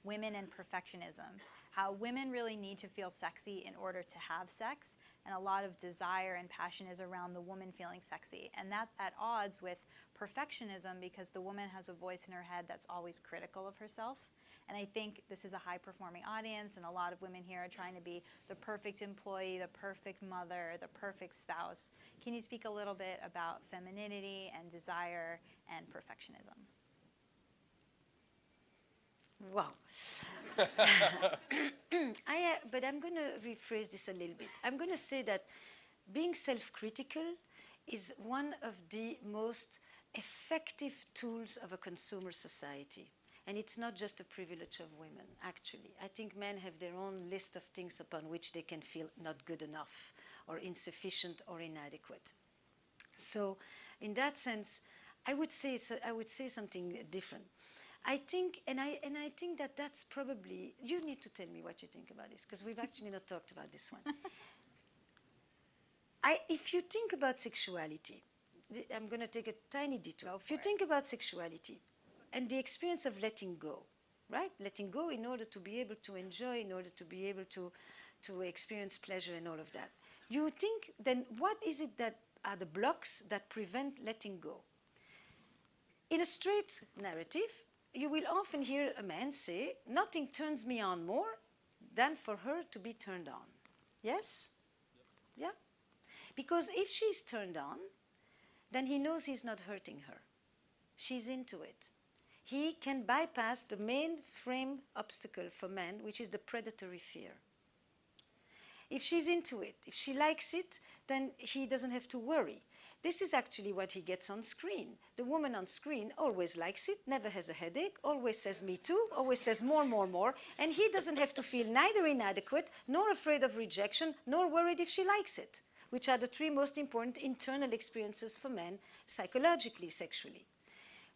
women and perfectionism, how women really need to feel sexy in order to have sex, and a lot of desire and passion is around the woman feeling sexy. And that's at odds with perfectionism because the woman has a voice in her head that's always critical of herself. And I think this is a high-performing audience, and a lot of women here are trying to be the perfect employee, the perfect mother, the perfect spouse. Can you speak a little bit about femininity and desire and perfectionism? Wow. But I'm going to rephrase this a little bit. I'm going to say that being self-critical is one of the most effective tools of a consumer society. And it's not just a privilege of women, actually. I think men have their own list of things upon which they can feel not good enough or insufficient or inadequate. So in that sense, I would say something different. I think, and I think that that's probably, you need to tell me what you think about this, because we've actually not talked about this one. If you think about sexuality, I'm going to take a tiny detour. If you think about sexuality and the experience of letting go, right? Letting go in order to be able to enjoy, in order to be able to experience pleasure and all of that. You think, then what is it that are the blocks that prevent letting go? In a straight narrative, you will often hear a man say, nothing turns me on more than for her to be turned on. Yes? Yeah? Because if she's turned on, then he knows he's not hurting her. She's into it. He can bypass the main frame obstacle for men, which is the predatory fear. If she's into it, if she likes it, then he doesn't have to worry. This is actually what he gets on screen. The woman on screen always likes it, never has a headache, always says me too, always says more, more, more, and he doesn't have to feel neither inadequate, nor afraid of rejection, nor worried if she likes it, which are the three most important internal experiences for men, psychologically, sexually.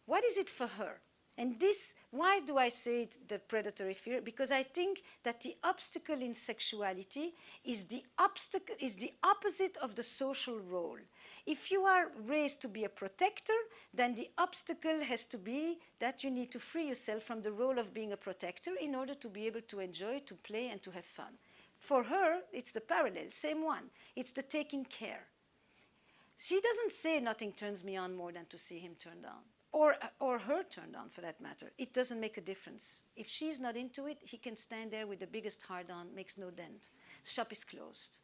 What is it for her? And this, why do I say it, the predatory fear? Because I think that the obstacle in sexuality is the opposite of the social role. If you are raised to be a protector, then the obstacle has to be that you need to free yourself from the role of being a protector in order to be able to enjoy, to play, and to have fun. For her, it's the parallel, same one. It's the taking care. She doesn't say nothing turns me on more than to see him turned on. Or her turned on, for that matter. It doesn't make a difference. If she's not into it, he can stand there with the biggest hard-on, makes no dent. Shop is closed.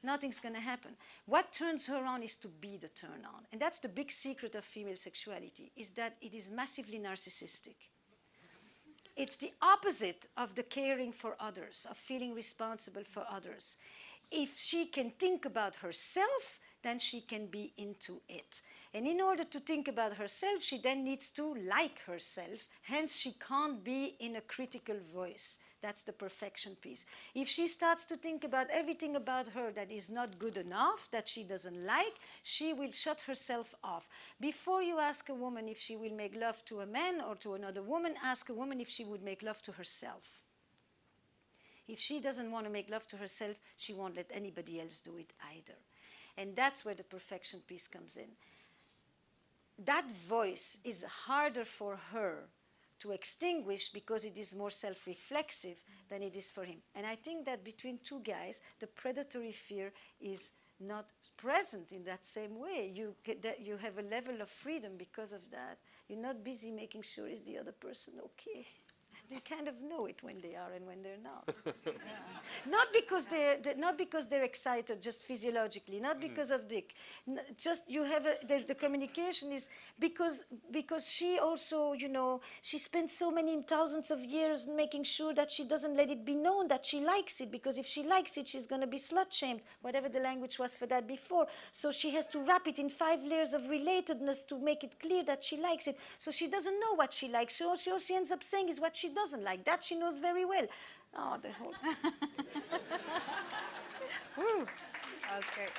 Nothing's going to happen. What turns her on is to be the turn-on. And that's the big secret of female sexuality, is that it is massively narcissistic. It's the opposite of the caring for others, of feeling responsible for others. If she can think about herself, then she can be into it. And in order to think about herself, she then needs to like herself. Hence, she can't be in a critical voice. That's the perfection piece. If she starts to think about everything about her that is not good enough, that she doesn't like, she will shut herself off. Before you ask a woman if she will make love to a man or to another woman, ask a woman if she would make love to herself. If she doesn't want to make love to herself, she won't let anybody else do it either. And that's where the perfection piece comes in. That voice is harder for her to extinguish because it is more self-reflexive than it is for him. And I think that between two guys, the predatory fear is not present in that same way. You have a level of freedom because of that. You're not busy making sure is the other person okay. They kind of know it when they are and when they're not. Yeah. Not because they're excited, just physiologically, not because of dick. Just you have the communication is because she also, you know, she spent so many thousands of years making sure that she doesn't let it be known that she likes it, because if she likes it, she's going to be slut-shamed, whatever the language was for that before. So she has to wrap it in 5 layers of relatedness to make it clear that she likes it. So she doesn't know what she likes. So all she ends up saying is what she doesn't like. That she knows very well. Oh, the whole thing. That was great.